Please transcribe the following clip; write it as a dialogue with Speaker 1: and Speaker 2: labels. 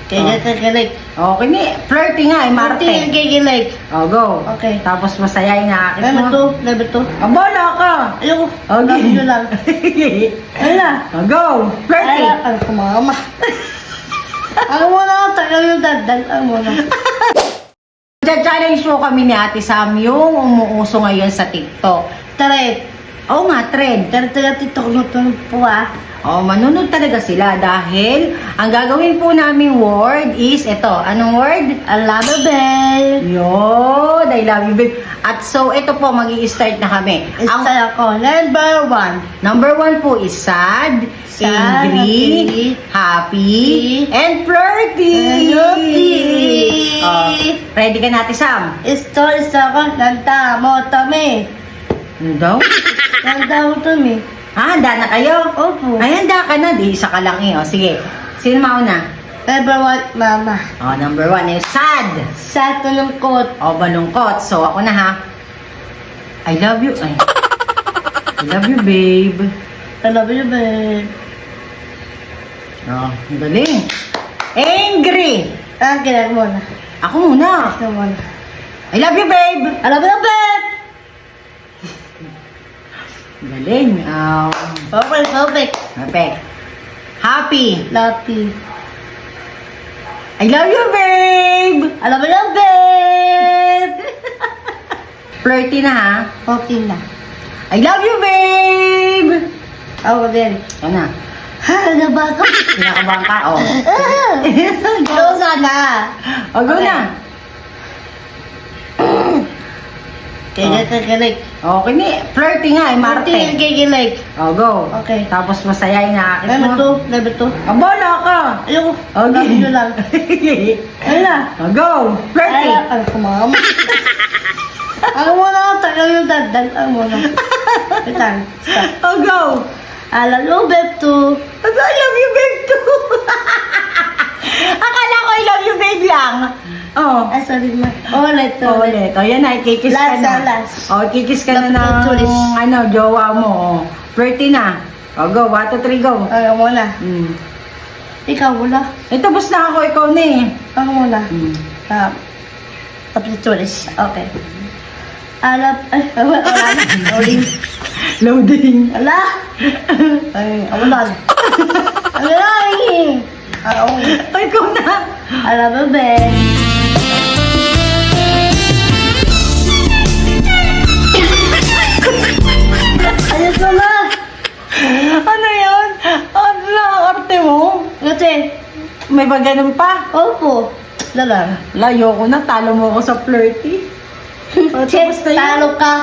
Speaker 1: Kaya kikilig.
Speaker 2: Okay ni, flirty nga eh, Marte.
Speaker 1: Kikilig.
Speaker 2: Oh, go.
Speaker 1: Okay.
Speaker 2: Tapos masayain na akit
Speaker 1: Level
Speaker 2: mo.
Speaker 1: 2, level 2.
Speaker 2: Ah, bola ka.
Speaker 1: Ayoko.
Speaker 2: Okay.
Speaker 1: Love you lang. Ano na?
Speaker 2: Oh, go. Flirty.
Speaker 1: Ano ko mama? Ano muna, tagal yung dadal. Ano muna?
Speaker 2: Challenge mo kami ni Ate Sam yung umuuso ngayon sa TikTok.
Speaker 1: Taret.
Speaker 2: Oo nga, trend.
Speaker 1: Taret TikTok mo ito po ah.
Speaker 2: Oh, manunod talaga sila dahil ang gagawin po naming word is ito. Anong word?
Speaker 1: I love you, babe.
Speaker 2: Yun, I love you, babe. At so, ito po, mag-i-start na kami.
Speaker 1: Isa ako.
Speaker 2: Number 1 po is sad,
Speaker 1: Sad,
Speaker 2: angry, happy, and flirty.
Speaker 1: Flirty.
Speaker 2: Oh, ready ka natin, Sam?
Speaker 1: Stories ako. Nanda mo, Tommy.
Speaker 2: Ano daw?
Speaker 1: Nanda mo, Tommy.
Speaker 2: Ah, handa na kayo?
Speaker 1: Opo.
Speaker 2: Ay, handa ka na. Di, isa ka lang eh. O, sige. Sino mauna?
Speaker 1: Number 1, mama.
Speaker 2: O, number 1 is sad.
Speaker 1: Sa tulungkot.
Speaker 2: O, balungkot. So, ako na ha. I love you. Ay. I love you, babe.
Speaker 1: I love you, babe.
Speaker 2: O, ang galing. Angry.
Speaker 1: Kailan mo na.
Speaker 2: Ako muna.
Speaker 1: Gusto mo na.
Speaker 2: I love you, babe.
Speaker 1: I love you, babe.
Speaker 2: Galing.
Speaker 1: Perfect, perfect.
Speaker 2: Perfect. Happy.
Speaker 1: Lucky.
Speaker 2: I love you, babe.
Speaker 1: I love you, babe.
Speaker 2: Flirty na ha.
Speaker 1: Okay na.
Speaker 2: I love you, babe.
Speaker 1: Ako din.
Speaker 2: Ano na?
Speaker 1: Ha, naba ako?
Speaker 2: Kinakabahan ka? O.
Speaker 1: Go sana.
Speaker 2: O, go
Speaker 1: Okay.
Speaker 2: na.
Speaker 1: Kaya kikilig.
Speaker 2: Okay ni, flirty nga eh, Marte.
Speaker 1: Kikilig.
Speaker 2: O, go.
Speaker 1: Okay.
Speaker 2: Tapos masayain na akit
Speaker 1: Level
Speaker 2: mo.
Speaker 1: 2, level 2.
Speaker 2: Ah, bola ka.
Speaker 1: Ayoko.
Speaker 2: Okay.
Speaker 1: Love you lang. Ano na?
Speaker 2: O, go. Flirty.
Speaker 1: Ano ko mama? Ano muna, tagal yung dadal. Ano muna? Wait lang. Stop.
Speaker 2: O, go.
Speaker 1: I love you, babe, too.
Speaker 2: I love you, babe, too. Akala ko I love you, babe lang. Oh.
Speaker 1: Ah, sorry ma. Ulit,
Speaker 2: Oh,
Speaker 1: ulit.
Speaker 2: ulit. O, yan na, kikis ka
Speaker 1: Last,
Speaker 2: na.
Speaker 1: last.
Speaker 2: O, kikis ka na
Speaker 1: Last,
Speaker 2: ng,
Speaker 1: last.
Speaker 2: ano, jowa mo. O, flirty na. O, go. 1, 2, 3, go.
Speaker 1: Ako muna. Ikaw muna.
Speaker 2: Eh, tapos na ako, ikaw na eh.
Speaker 1: Ako muna.
Speaker 2: Mm.
Speaker 1: Tapos tourist. Okay. Alap. Ay, wala na. Loading.
Speaker 2: Loading.
Speaker 1: Ala. Ay, ako na. Ano na eh. Ako.
Speaker 2: O, ikaw na.
Speaker 1: Alam mo, Ben. Ayos ko na.
Speaker 2: Ano yan? Ano lang ang arte mo?
Speaker 1: Kasi,
Speaker 2: May ba ganun pa?
Speaker 1: opo. Dalang.
Speaker 2: Layo ko na, talo mo ako sa flirty. O, tapos na yun.
Speaker 1: Talo ka.